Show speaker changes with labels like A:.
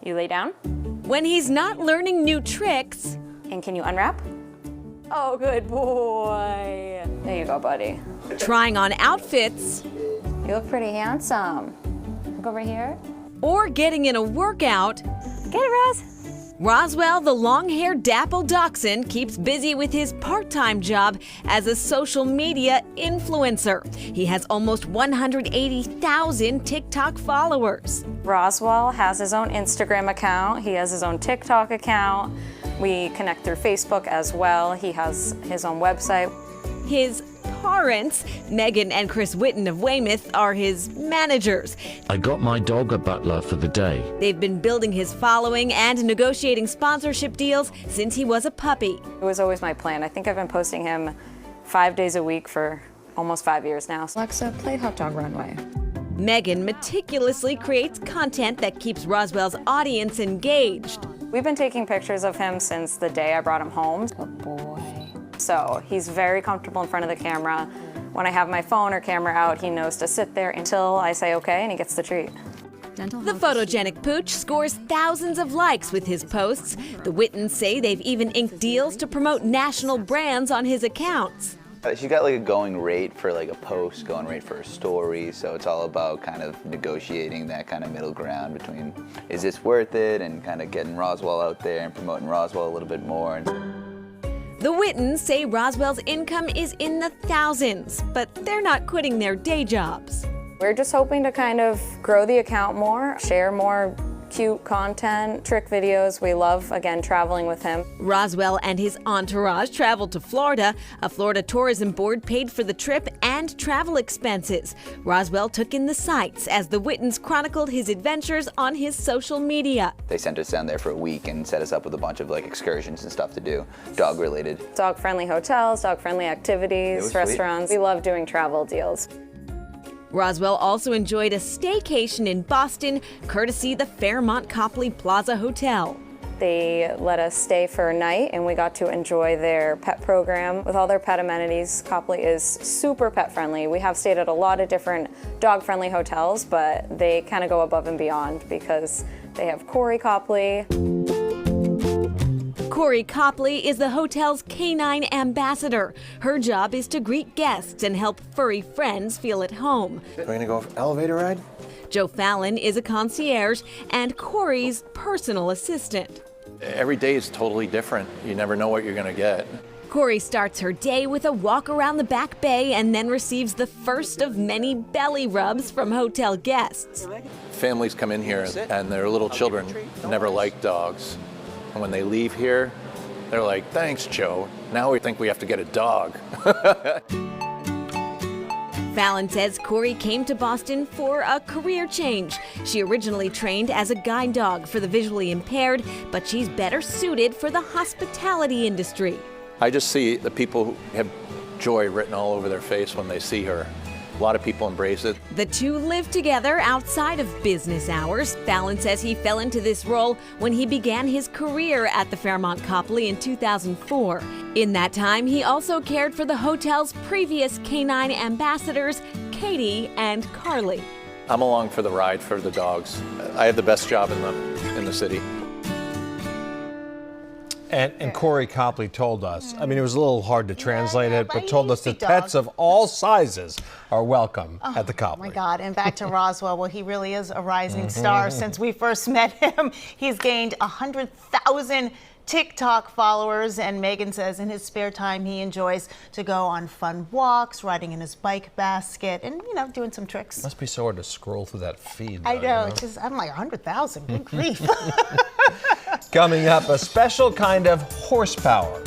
A: You lay down.
B: When he's not learning new tricks,
A: And can you unwrap? Oh, good boy. There you go, buddy.
B: trying on outfits,
A: You look pretty handsome. Look over here.
B: or getting in a workout,
A: Get it, Roz.
B: Roswell, the long-haired dapple dachshund, keeps busy with his part-time job as a social media influencer. He has almost 180,000 TikTok followers.
A: Roswell has his own Instagram account. He has his own TikTok account. We connect through Facebook as well. He has his own website.
B: His parents, Megan and Chris Whitten of Weymouth, are his managers.
C: I got my dog a butler for the day.
B: They've been building his following and negotiating sponsorship deals since he was a puppy.
A: It was always my plan. I think I've been posting him 5 days a week for almost 5 years now. Alexa, play Hot Dog Runway.
B: Megan meticulously creates content that keeps Roswell's audience engaged.
A: We've been taking pictures of him since the day I brought him home. Good boy. So he's very comfortable in front of the camera. When I have my phone or camera out, he knows to sit there until I say okay and he gets the treat.
B: The photogenic pooch scores thousands of likes with his posts. The Whittens say they've even inked deals to promote national brands on his accounts.
D: She's got like a going rate for like a post, going rate for a story, so it's all about kind of negotiating that kind of middle ground between is this worth it and kind of getting Roswell out there and promoting Roswell a little bit more.
B: The Whittens say Roswell's income is in the thousands, but they're not quitting their day jobs.
A: We're just hoping to kind of grow the account more, share more cute content, trick videos. We love, again, traveling with him.
B: Roswell and his entourage traveled to Florida. A Florida tourism board paid for the trip and travel expenses. Roswell took in the sights as the Whittens chronicled his adventures on his social media.
D: They sent us down there for a week and set us up with a bunch of like excursions and stuff to do, dog related.
A: Dog-friendly hotels, dog-friendly activities, restaurants. We love doing travel deals.
B: Roswell also enjoyed a staycation in Boston, courtesy the Fairmont Copley Plaza Hotel.
A: They let us stay for a night and we got to enjoy their pet program with all their pet amenities. Copley is super pet friendly. We have stayed at a lot of different dog friendly hotels, but they kind of go above and beyond because they have Corey Copley.
B: Corey Copley is the hotel's canine ambassador. Her job is to greet guests and help furry friends feel at home.
E: We're gonna go for elevator ride?
B: Joe Fallon is a concierge and Corey's personal assistant.
F: Every day is totally different. You never know what you're gonna get.
B: Corey starts her day with a walk around the back bay and then receives the first of many belly rubs from hotel guests.
F: Families come in here and their little children never liked dogs. And when they leave here, they're like, thanks, Joe. Now we think we have to get a dog.
B: Fallon says Corey came to Boston for a career change. She originally trained as a guide dog for the visually impaired, but she's better suited for the hospitality industry.
F: I just see the people who have joy written all over their face when they see her. A lot of people embrace it.
B: The two live together outside of business hours. Fallon says he fell into this role when he began his career at the Fairmont Copley in 2004. In that time, he also cared for the hotel's previous canine ambassadors, Katie and Carly.
F: I'm along for the ride for the dogs. I have the best job in the city.
E: And Corey Copley told us, I mean, it was a little hard to translate it, but told us that pets of all sizes are welcome at the Copley.
G: Oh my God, and back to Roswell, well, he really is a rising star. Since we first met him, he's gained 100,000 TikTok followers, and Megan says in his spare time he enjoys to go on fun walks, riding in his bike basket, and, you know, doing some tricks.
E: Must be so hard to scroll through that feed.
G: I know, it's just, I'm like 100,000, good grief.
E: Coming up, a special kind of horsepower